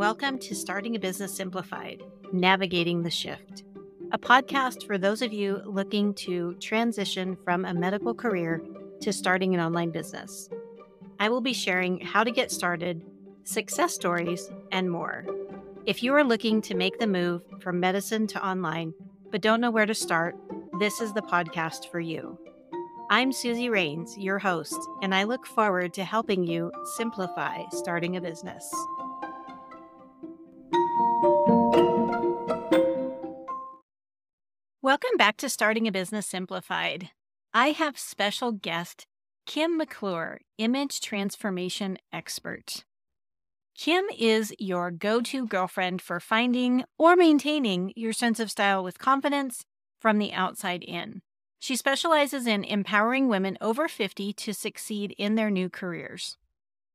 Welcome to Starting a Business Simplified, Navigating the Shift, a podcast for those of you looking to transition from a medical career to starting an online business. I will be sharing how to get started, success stories, and more. If you are looking to make the move from medicine to online, but don't know where to start, this is the podcast for you. I'm Suzy Rains, your host, and I look forward to helping you simplify starting a business. Welcome back to Starting a Business Simplified. I have special guest Kim McClure, image transformation expert. Kim is your go-to girlfriend for finding or maintaining your sense of style with confidence from the outside in. She specializes in empowering women over 50 to succeed in their new careers.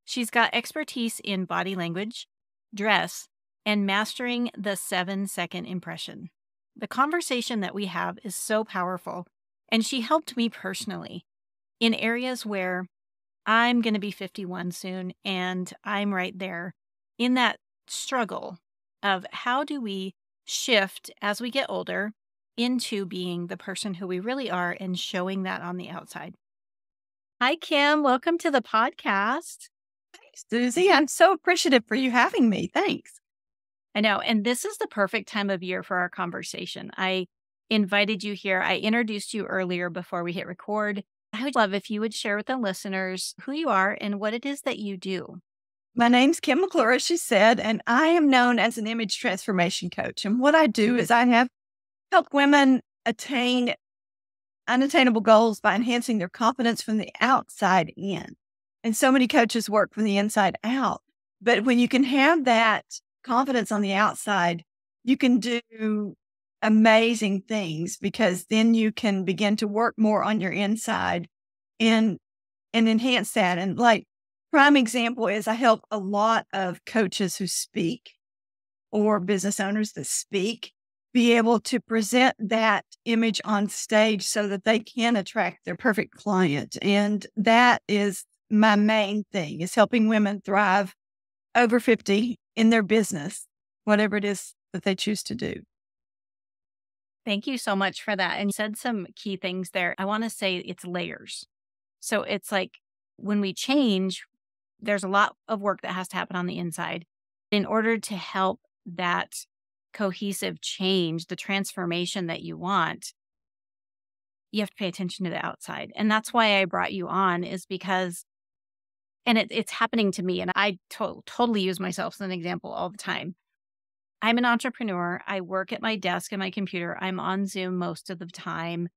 She's got expertise in body language, dress, and mastering the 7-second impression. The conversation that we have is so powerful, and she helped me personally in areas where I'm going to be 51 soon, and I'm right there in that struggle of how do we shift as we get older into being the person who we really are and showing that on the outside. Hi, Kim. Welcome to the podcast. Thanks, Suzy. I'm so appreciative for you having me. Thanks. I know. And this is the perfect time of year for our conversation. I invited you here. I introduced you earlier before we hit record. I would love if you would share with the listeners who you are and what it is that you do. My name's Kim McClure, as she said, and I am known as an image transformation coach. And what I do is I have helped women attain unattainable goals by enhancing their confidence from the outside in. And so many coaches work from the inside out. But when you can have that confidence on the outside, you can do amazing things because then you can begin to work more on your inside and enhance that. And like prime example is I help a lot of coaches who speak or business owners that speak be able to present that image on stage so that they can attract their perfect client. And that is my main thing, is helping women thrive over 50 in their business, whatever it is that they choose to do. Thank you so much for that. And you said some key things there. I want to say it's layers. So it's like when we change, there's a lot of work that has to happen on the inside. In order to help that cohesive change, the transformation that you want, you have to pay attention to the outside. And that's why I brought you on, is because and it's happening to me, and I totally use myself as an example all the time. I'm an entrepreneur. I work at my desk and my computer. I'm on Zoom most of the time.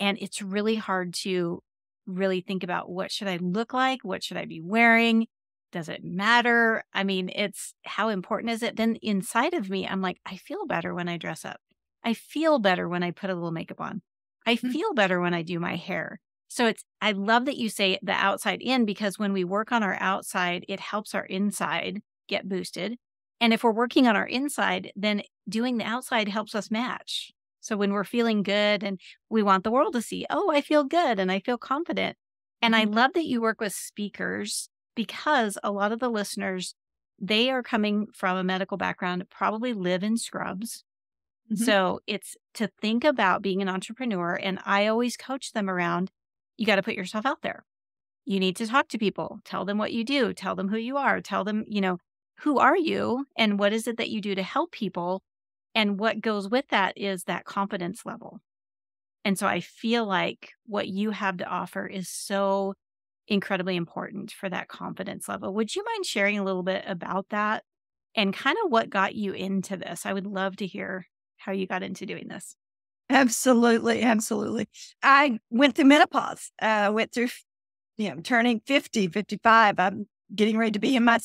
And it's really hard to really think about, what should I look like? What should I be wearing? Does it matter? I mean, it's how important is it? Then inside of me, I'm like, I feel better when I dress up. I feel better when I put a little makeup on. I feel better when I do my hair. So I love that you say the outside in, because when we work on our outside, it helps our inside get boosted. And if we're working on our inside, then doing the outside helps us match. So when we're feeling good and we want the world to see, oh, I feel good and I feel confident. And I love that you work with speakers, because a lot of the listeners, they are coming from a medical background, probably live in scrubs. So it's to think about being an entrepreneur. And I always coach them around, you got to put yourself out there. You need to talk to people, tell them what you do, tell them who you are, tell them, who are you and what is it that you do to help people? And what goes with that is that confidence level. And so I feel like what you have to offer is so incredibly important for that confidence level. Would you mind sharing a little bit about that and kind of what got you into this? I would love to hear how you got into doing this. Absolutely. Absolutely. I went through menopause. Went through, turning 50, 55. I'm getting ready to be in my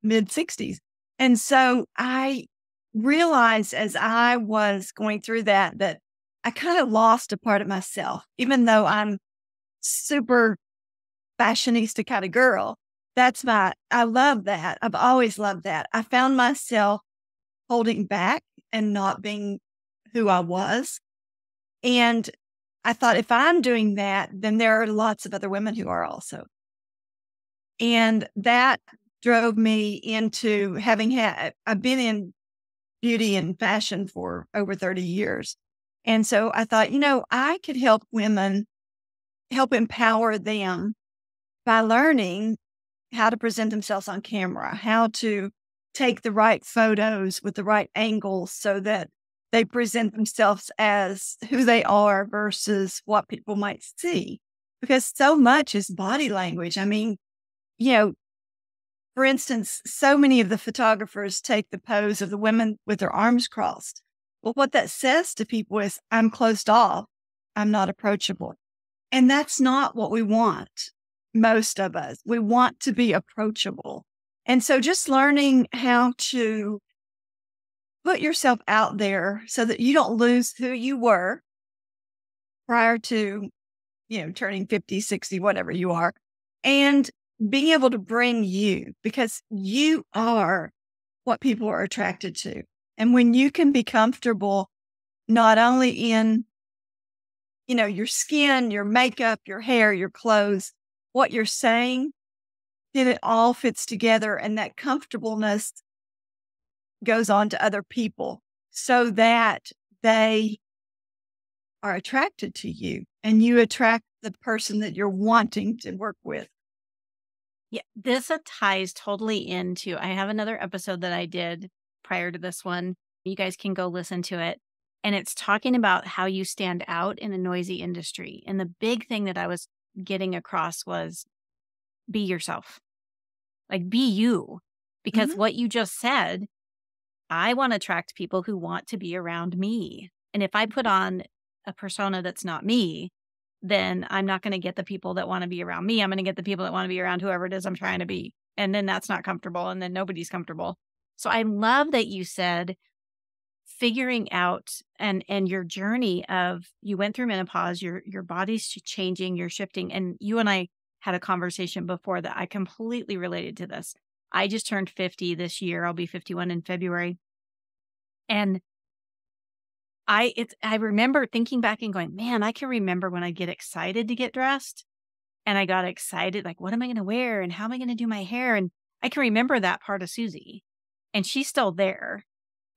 mid 60s. And so I realized as I was going through that I kind of lost a part of myself, even though I'm super fashionista kind of girl. I love that. I've always loved that. I found myself holding back and not being who I was. And I thought, if I'm doing that, then there are lots of other women who are also. And that drove me into I've been in beauty and fashion for over 30 years. And so I thought, I could help women, help empower them by learning how to present themselves on camera, how to take the right photos with the right angles so that they present themselves as who they are versus what people might see. Because so much is body language. I mean, you know, for instance, so many of the photographers take the pose of the women with their arms crossed. Well, what that says to people is, I'm closed off. I'm not approachable. And that's not what we want, most of us. We want to be approachable. And so just learning how to put yourself out there so that you don't lose who you were prior to, turning 50, 60, whatever you are, and being able to bring you, because you are what people are attracted to. And when you can be comfortable, not only in, your skin, your makeup, your hair, your clothes, what you're saying, then it all fits together, and that comfortableness goes on to other people so that they are attracted to you and you attract the person that you're wanting to work with. Yeah, this ties totally into, I have another episode that I did prior to this one. You guys can go listen to it. And it's talking about how you stand out in a noisy industry. And the big thing that I was getting across was be yourself, like be you. Because Mhm. what you just said, I want to attract people who want to be around me. And if I put on a persona that's not me, then I'm not going to get the people that want to be around me. I'm going to get the people that want to be around whoever it is I'm trying to be. And then that's not comfortable. And then nobody's comfortable. So I love that you said figuring out and your journey of you went through menopause, your body's changing, you're shifting. And you and I had a conversation before that I completely related to this. I just turned 50 this year. I'll be 51 in February. And I remember thinking back and going, man, I can remember when I get excited to get dressed and I got excited, like, what am I going to wear? And how am I going to do my hair? And I can remember that part of Suzy, and she's still there,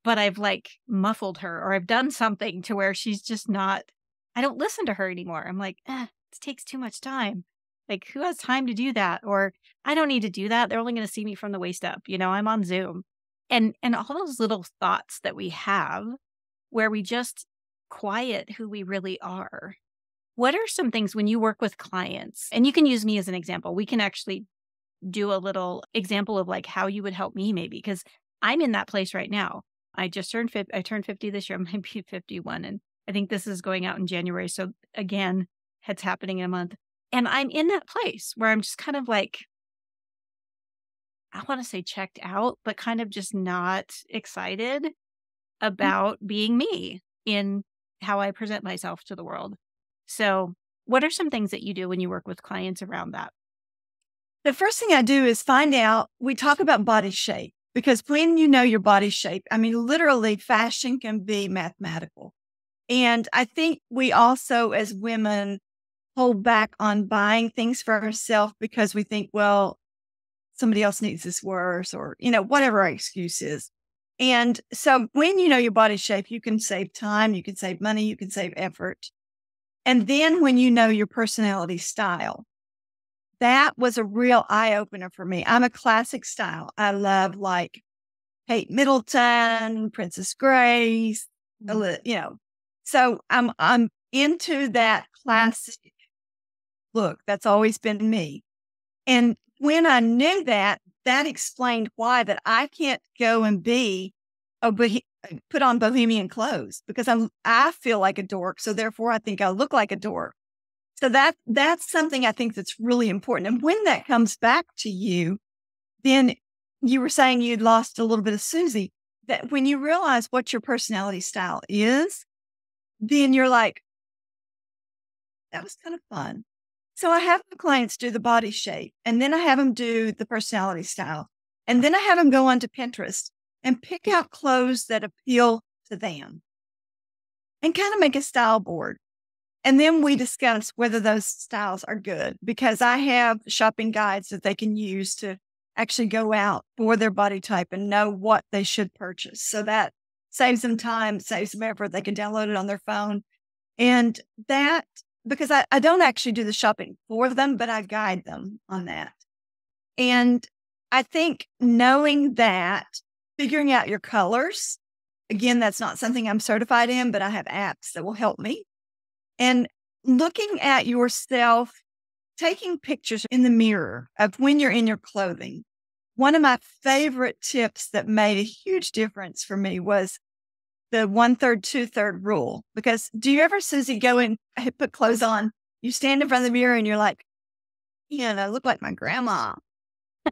but I've like muffled her, or I've done something to where she's just not, I don't listen to her anymore. I'm like, it takes too much time. Like, who has time to do that? Or I don't need to do that. They're only going to see me from the waist up. I'm on Zoom. And all those little thoughts that we have where we just quiet who we really are. What are some things when you work with clients? And you can use me as an example. We can actually do a little example of like how you would help me maybe, because I'm in that place right now. I just turned 50. I turned 50 this year. I might be 51. And I think this is going out in January. So again, it's happening in a month. And I'm in that place where I'm just kind of like, I want to say checked out, but kind of just not excited about being me in how I present myself to the world. So, what are some things that you do when you work with clients around that? The first thing I do is find out, we talk about body shape, because when you know your body shape, I mean, literally fashion can be mathematical. And I think we also, as women, hold back on buying things for ourselves because we think, well, somebody else needs this worse, or, whatever our excuse is. And so when you know your body shape, you can save time, you can save money, you can save effort. And then when you know your personality style, that was a real eye opener for me. I'm a classic style. I love like Kate Middleton, Princess Grace, So I'm into that classic look. That's always been me. And when I knew that, that explained why that I can't go and be put on bohemian clothes, because I feel like a dork. So therefore I think I look like a dork. So that's something I think that's really important. And when that comes back to you, then you were saying you'd lost a little bit of Suzy, that when you realize what your personality style is, then you're like, that was kind of fun. So I have the clients do the body shape, and then I have them do the personality style. And then I have them go onto Pinterest and pick out clothes that appeal to them and kind of make a style board. And then we discuss whether those styles are good, because I have shopping guides that they can use to actually go out for their body type and know what they should purchase. So that saves them time, saves them effort. They can download it on their phone. And that, because I don't actually do the shopping for them, but I guide them on that. And I think knowing that, figuring out your colors, again, that's not something I'm certified in, but I have apps that will help me. And looking at yourself, taking pictures in the mirror of when you're in your clothing. One of my favorite tips that made a huge difference for me was the 1/3, 2/3 rule. Because do you ever, Susie, go and put clothes on? You stand in front of the mirror and you're like, I look like my grandma,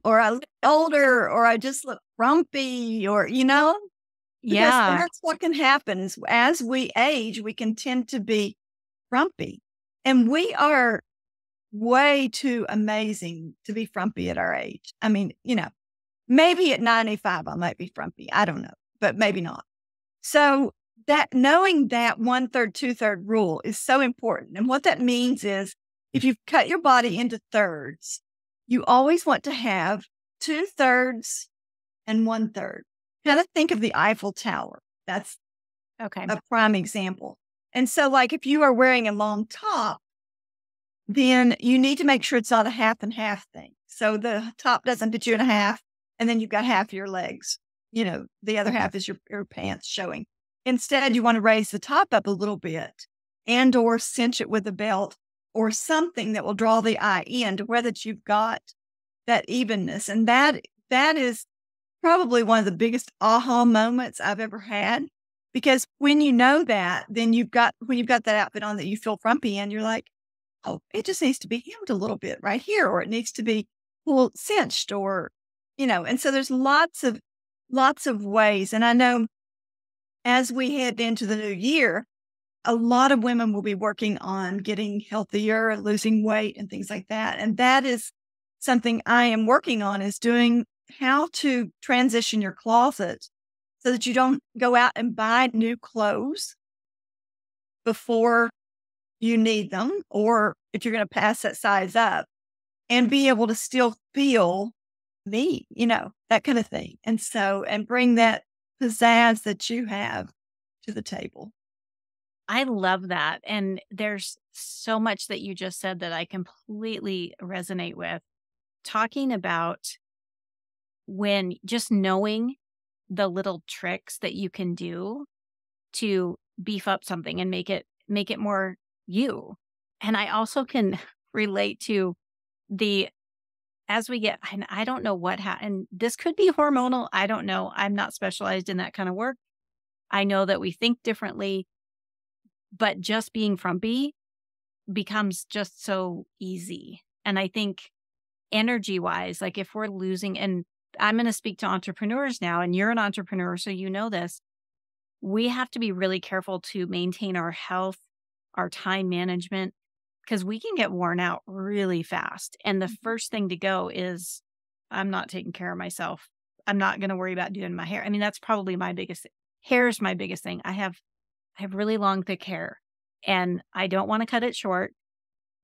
or I look older, or I just look frumpy, or, because Yeah. that's what can happen is as we age, we can tend to be frumpy. And we are way too amazing to be frumpy at our age. I mean, maybe at 95, I might be frumpy. I don't know, but maybe not. So that knowing that 1/3, 2/3 rule is so important. And what that means is if you've cut your body into thirds, you always want to have 2/3 and 1/3. Kind of think of the Eiffel Tower. That's Okay. a prime example. And so, like, if you are wearing a long top, then you need to make sure it's not a half and half thing. So the top doesn't put you in a half, and then you've got half your legs. The other half is your pants showing. Instead, you want to raise the top up a little bit and or cinch it with a belt or something that will draw the eye in to where that you've got that evenness. And that is probably one of the biggest aha moments I've ever had. Because when you know that, then when you've got that outfit on that you feel frumpy in, you're like, oh, it just needs to be hemmed a little bit right here, or it needs to be cinched, or, and so there's lots of ways. And I know as we head into the new year, a lot of women will be working on getting healthier, losing weight and things like that. And that is something I am working on, is doing how to transition your closet so that you don't go out and buy new clothes before you need them, or if you're going to pass that size up, and be able to still feel me, that kind of thing. And bring that pizzazz that you have to the table. I love that. And there's so much that you just said that I completely resonate with. Talking about when just knowing the little tricks that you can do to beef up something and make it more you. And I also can relate to the as we get, and I don't know and this could be hormonal. I don't know. I'm not specialized in that kind of work. I know that we think differently, but just being frumpy becomes just so easy. And I think energy wise, like if we're losing, and I'm going to speak to entrepreneurs now, and you're an entrepreneur, so you know this, we have to be really careful to maintain our health, our time management, because we can get worn out really fast. And the first thing to go is, I'm not taking care of myself. I'm not going to worry about doing my hair. I mean, that's probably my biggest, hair is my biggest thing. I have really long, thick hair, and I don't want to cut it short,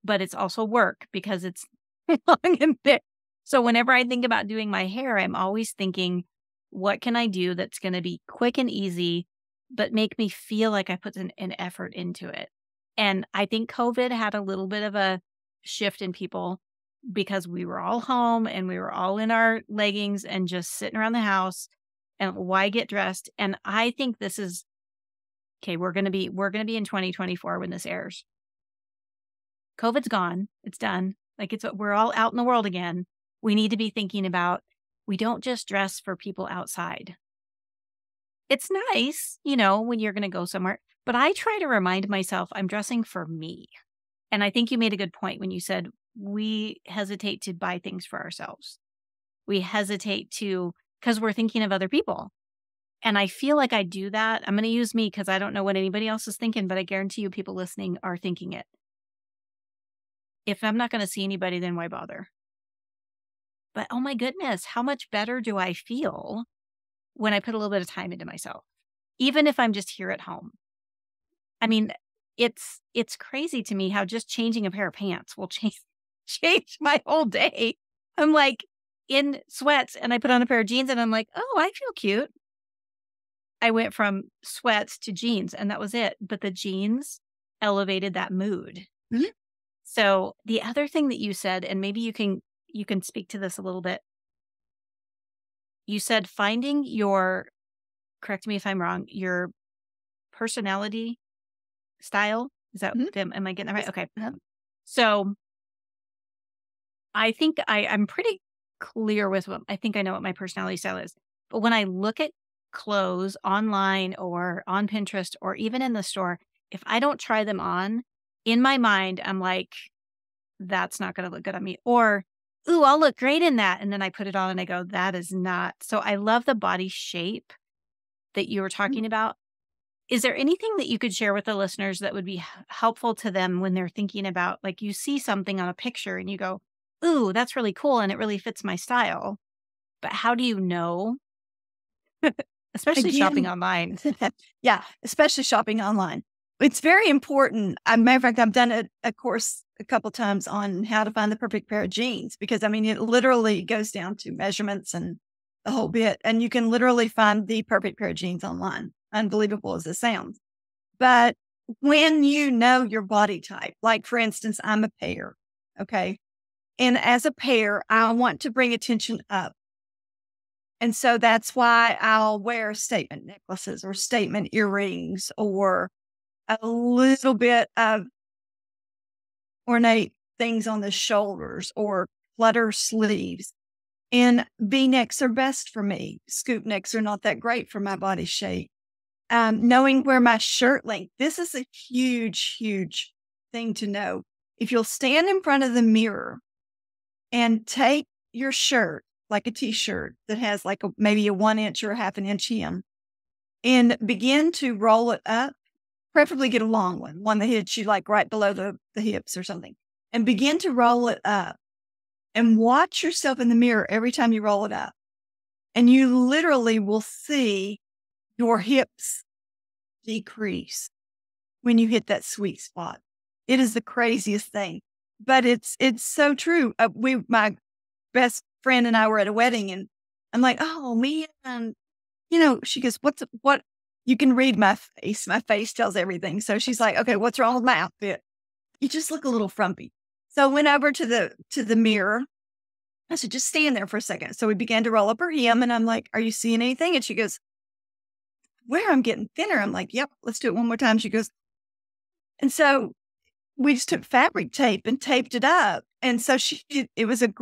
but it's also work because it's long and thick. So whenever I think about doing my hair, I'm always thinking, what can I do that's going to be quick and easy, but make me feel like I put an effort into it? And I think COVID had a little bit of a shift in people because we were all home and we were all in our leggings and just sitting around the house. And why get dressed? And I think this is okay. We're gonna be in 2024 when this airs. COVID's gone. It's done. Like we're all out in the world again. We need to be thinking about, we don't just dress for people outside. It's nice, when you're going to go somewhere, but I try to remind myself I'm dressing for me. And I think you made a good point when you said we hesitate to buy things for ourselves. We hesitate because we're thinking of other people. And I feel like I do that. I'm going to use me because I don't know what anybody else is thinking, but I guarantee you people listening are thinking it. If I'm not going to see anybody, then why bother? But oh my goodness, how much better do I feel when I put a little bit of time into myself, even if I'm just here at home? I mean, it's crazy to me how just changing a pair of pants will change my whole day. I'm like, in sweats and I put on a pair of jeans and I'm like, oh, I feel cute. I went from sweats to jeans and that was it. But the jeans elevated that mood. Mhm. So the other thing that you said, and maybe you can speak to this a little bit. You said finding your, correct me if I'm wrong, your personality style. Is that, Mhm. am I getting that right? Yes. Okay. Uh-huh. So I think I'm pretty clear with what I think I know what my personality style is. But when I look at clothes online or on Pinterest or even in the store, if I don't try them on, in my mind, I'm like, that's not going to look good on me. Or, ooh, I'll look great in that. And then I put it on and I go, that is not. So I love the body shape that you were Mhm. talking about. Is there anything that you could share with the listeners that would be helpful to them when they're thinking about, like, you see something on a picture and you go, ooh, that's really cool and it really fits my style. But how do you know, especially shopping Again, online? yeah, especially shopping online. It's very important. Matter of fact, I've done a course a couple times on how to find the perfect pair of jeans because I mean, it literally goes down to measurements and the whole bit. And you can literally find the perfect pair of jeans online, unbelievable as it sounds. But when you know your body type, like for instance, I'm a pear, okay? And as a pear, I want to bring attention up. And so that's why I'll wear statement necklaces or statement earrings or a little bit of ornate things on the shoulders or flutter sleeves. And V-necks are best for me. Scoop necks are not that great for my body shape. Knowing where my shirt length, this is a huge, huge thing to know. If you'll stand in front of the mirror and take your shirt, like a t-shirt that has like maybe a 1 inch or a half an inch hem, and begin to roll it up, preferably get a long one that hits you like right below the hips or something, and begin to roll it up and watch yourself in the mirror every time you roll it up. And you literally will see your hips decrease when you hit that sweet spot. It is the craziest thing, but it's so true. My best friend and I were at a wedding, and I'm like, "Oh man," she goes, what?" You can read my face. My face tells everything. So she's like, "Okay, what's wrong with my outfit? You just look a little frumpy." So I went over to the mirror. I said, "Just stand there for a second." So we began to roll up her hem, and I'm like, "Are you seeing anything?" And she goes, "Where I'm getting thinner." I'm like, "Yep, let's do it one more time." She goes, and so we just took fabric tape and taped it up. And so it was it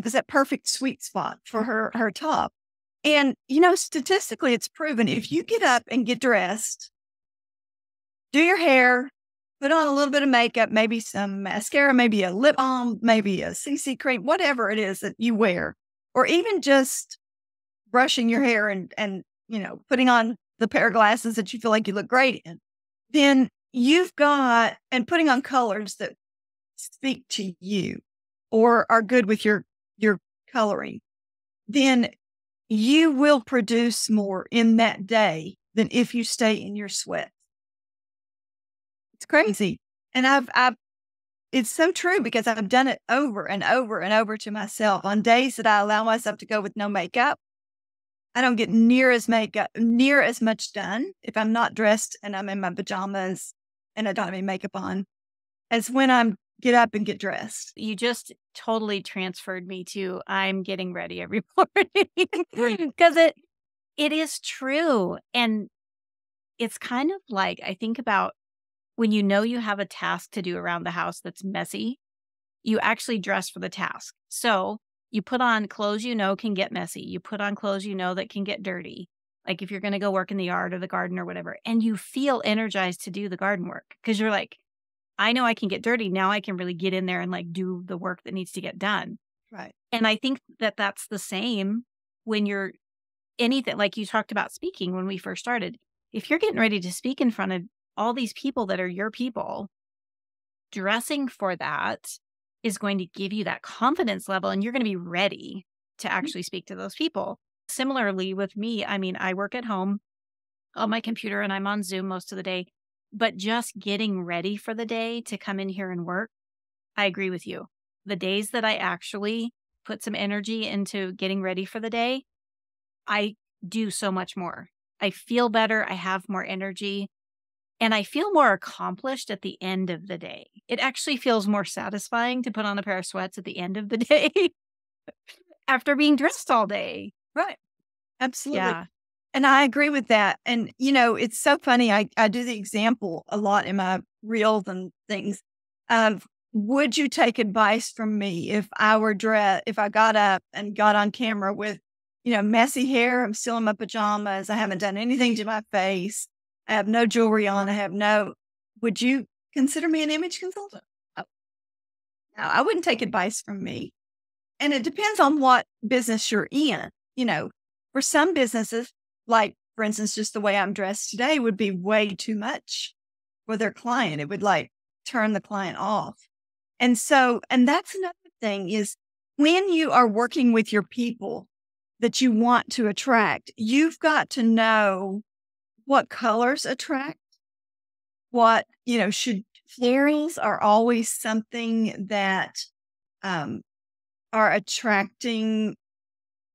was that perfect sweet spot for her top. And, statistically, it's proven if you get up and get dressed, do your hair, put on a little bit of makeup, maybe some mascara, maybe a lip balm, maybe a CC cream, whatever it is that you wear, or even just brushing your hair and putting on the pair of glasses that you feel like you look great in, then you've got, and putting on colors that speak to you or are good with your coloring, then you will produce more in that day than if you stay in your sweat. It's crazy. And I've it's so true because I've done it over and over and over to myself. On days that I allow myself to go with no makeup, I don't get near as much done if I'm not dressed and I'm in my pajamas and I don't have any makeup on as when I'm get up and get dressed. You just totally transferred me to I'm getting ready every morning because it is true. And it's kind of like I think about when you know you have a task to do around the house that's messy, you actually dress for the task. So you put on clothes you know can get messy. You put on clothes you know that can get dirty. Like if you're going to go work in the yard or the garden or whatever, and you feel energized to do the garden work because you're like, I know I can get dirty. Now I can really get in there and like do the work that needs to get done. Right. And I think that that's the same when you're anything like you talked about speaking when we first started. If you're getting ready to speak in front of all these people that are your people, dressing for that is going to give you that confidence level and you're going to be ready to actually speak to those people. Similarly with me, I mean, I work at home on my computer and I'm on Zoom most of the day, but just getting ready for the day to come in here and work, I agree with you. The days that I actually put some energy into getting ready for the day, I do so much more. I feel better. I have more energy. And I feel more accomplished at the end of the day. It actually feels more satisfying to put on a pair of sweats at the end of the day after being dressed all day. Right. Absolutely. Yeah. And I agree with that. And, it's so funny. I do the example a lot in my reels and things of, would you take advice from me if I were dressed, if I got up and got on camera with, messy hair, I'm still in my pajamas, I haven't done anything to my face, I have no jewelry on, would you consider me an image consultant? Oh, no, I wouldn't take advice from me. And it depends on what business you're in. For some businesses, like for instance, just the way I'm dressed today would be way too much for their client. It would like turn the client off. And that's another thing is, when you are working with your people that you want to attract, you've got to know what colors attract, should florals are always something that are attracting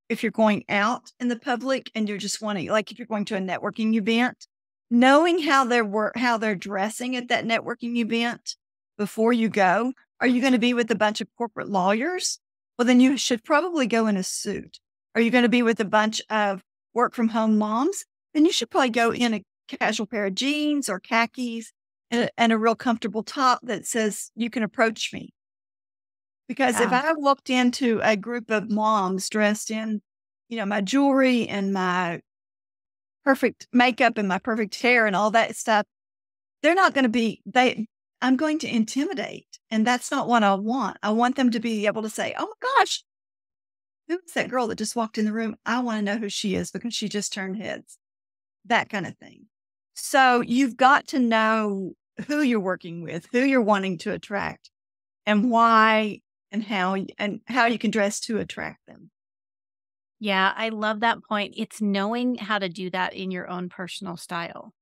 if you're going out in the public and you're just wanting, like if you're going to a networking event, knowing how they're dressing at that networking event before you go. Are you going to be with a bunch of corporate lawyers? Well, then you should probably go in a suit. Are you going to be with a bunch of work from home moms? Then you should probably go in a casual pair of jeans or khakis and a real comfortable top that says you can approach me. Because if Yeah. I walked into a group of moms dressed in, my jewelry and my perfect makeup and my perfect hair and all that stuff, they're not going to be, I'm going to intimidate. And that's not what I want. I want them to be able to say, oh my gosh, who's that girl that just walked in the room? I want to know who she is because she just turned heads, that kind of thing. So you've got to know who you're working with, who you're wanting to attract, and why and how you can dress to attract them. Yeah. I love that point. It's knowing how to do that in your own personal style.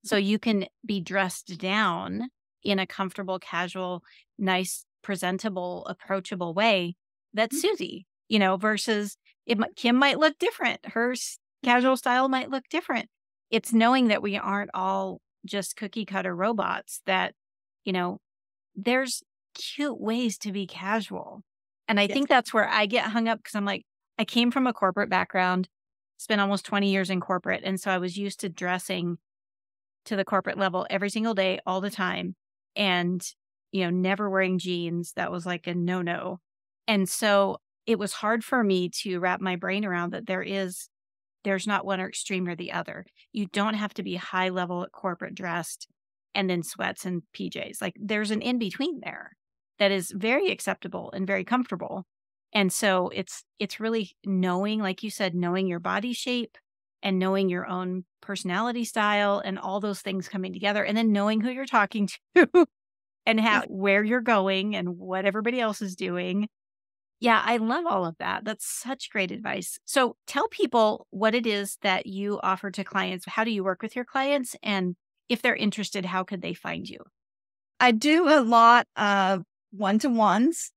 So you can be dressed down in a comfortable, casual, nice, presentable, approachable way that's Suzy, versus Kim might look different. Her casual style might look different. It's knowing that we aren't all just cookie cutter robots, that, you know, there's cute ways to be casual. And I Yes. think that's where I get hung up, because I'm like, I came from a corporate background, spent almost 20 years in corporate. And so I was used to dressing to the corporate level every single day, all the time. And, never wearing jeans. That was like a no-no. And so it was hard for me to wrap my brain around that there's not one extreme or the other. You don't have to be high level at corporate dressed and then sweats and PJs. Like, there's an in between there that is very acceptable and very comfortable. And so it's really knowing, like you said, knowing your body shape and knowing your own personality style and all those things coming together, and then knowing who you're talking to and where you're going and what everybody else is doing. Yeah, I love all of that. That's such great advice. So tell people what it is that you offer to clients. How do you work with your clients? And if they're interested, how could they find you? I do a lot of one-to-ones,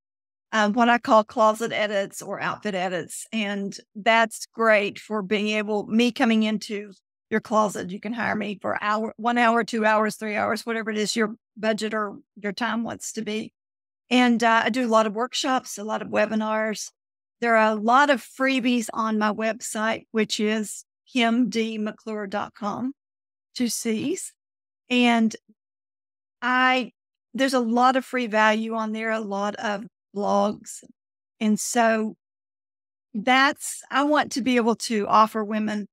what I call closet edits or outfit edits. And that's great for me coming into your closet. You can hire me for 1 hour, 2 hours, 3 hours, whatever it is your budget or your time wants to be. And I do a lot of workshops, a lot of webinars. There are a lot of freebies on my website, which is kimdmcclure.com, 2 C's. And there's a lot of free value on there, a lot of blogs. And so I want to be able to offer women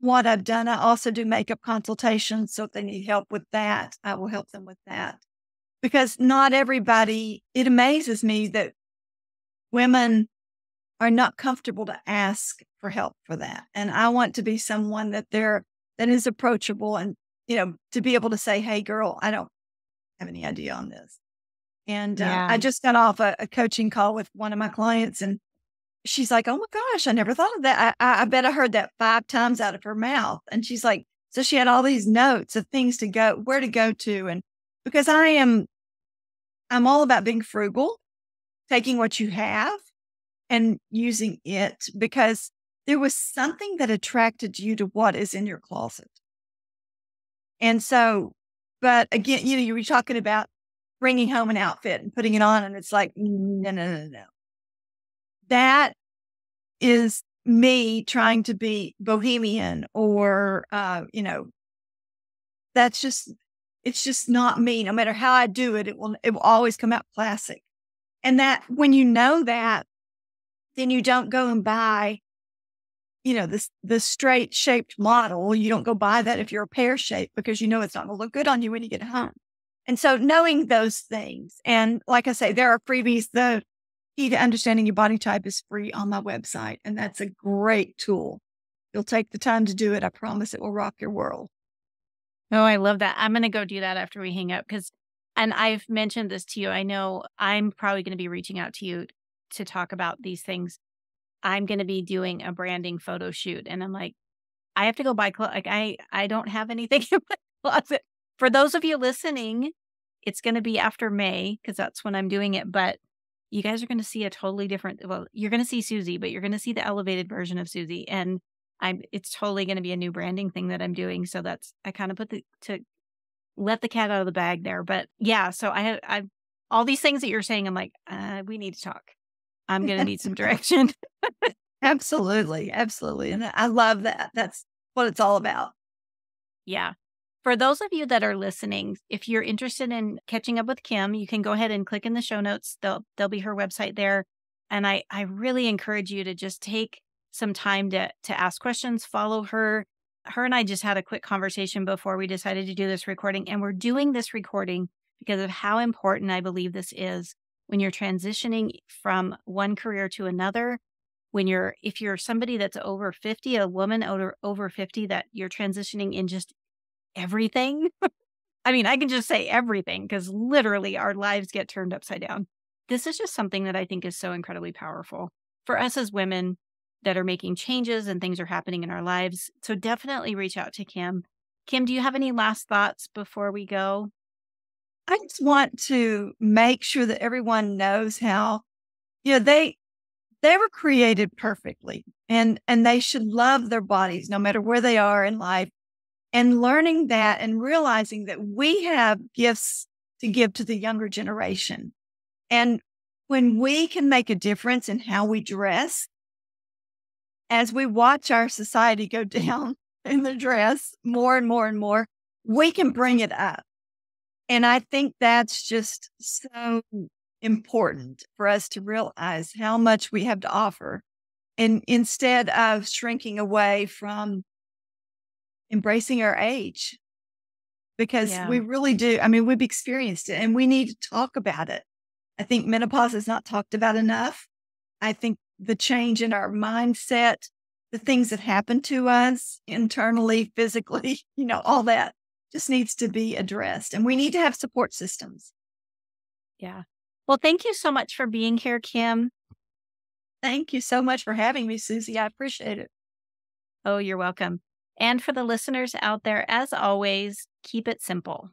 what I've done. I also do makeup consultations. So if they need help with that, I will help them with that. Because not everybody, it amazes me that women are not comfortable to ask for help for that. And I want to be someone that is approachable and, to be able to say, hey girl, I don't have any idea on this. And Yeah. I just got off a coaching call with one of my clients, and she's like, oh my gosh, I never thought of that. I bet I heard that 5 times out of her mouth. And she's like, so she had all these notes of things where to go to. And because I'm all about being frugal, taking what you have and using it because there was something that attracted you to what is in your closet. And so, but again, you were talking about bringing home an outfit and putting it on, and it's like, no, no, no, no. That is me trying to be bohemian or, that's just, it's just not me. No matter how I do it, it will always come out classic. And that when you know that, then you don't go and buy, the straight shaped model. You don't go buy that if you're a pear shape because you know it's not going to look good on you when you get home. And so knowing those things, and like I say, there are freebies. The key to understanding your body type is free on my website, and that's a great tool. You'll take the time to do it. I promise it will rock your world. Oh, I love that. I'm gonna go do that after we hang up and I've mentioned this to you. I know I'm probably gonna be reaching out to you to talk about these things. I'm gonna be doing a branding photo shoot, and I'm like, I have to go buy clothes. Like, I don't have anything in my closet. For those of you listening, it's gonna be after May because that's when I'm doing it, but you guys are gonna see a totally different you're gonna see Suzy, but you're gonna see the elevated version of Suzy, and it's totally gonna be a new branding thing that I'm doing, so that's I kinda put the to let the cat out of the bag there, but yeah, so I all these things that you're saying, I'm like, we need to talk. I'm gonna need some direction." Absolutely, absolutely. And I love that. That's what it's all about. Yeah. For those of you that are listening, if you're interested in catching up with Kim, you can go ahead and click in the show notes. There'll be her website there. And I really encourage you to just take some time to ask questions, follow her. Her and I just had a quick conversation before we decided to do this recording. And we're doing this recording because of how important I believe this is when you're transitioning from one career to another. If you're somebody that's over 50, a woman over 50, that you're transitioning in just everything. I mean, I can just say everything because literally our lives get turned upside down. This is just something that I think is so incredibly powerful for us as women that are making changes and things are happening in our lives. So definitely reach out to Kim. Kim, do you have any last thoughts before we go? I just want to make sure that everyone knows how, you know, they were created perfectly and they should love their bodies no matter where they are in life. And learning that and realizing that we have gifts to give to the younger generation. And when we can make a difference in how we dress, as we watch our society go down in the dress more and more and more, we can bring it up. And I think that's just so important for us to realize how much we have to offer. And instead of shrinking away from embracing our age, because Yeah. we really do. I mean, we've experienced it and we need to talk about it. I think menopause is not talked about enough. I think the change in our mindset, the things that happen to us internally, physically, all that just needs to be addressed. And we need to have support systems. Yeah. Well, thank you so much for being here, Kim. Thank you so much for having me, Susie. I appreciate it. Oh, you're welcome. And for the listeners out there, as always, keep it simple.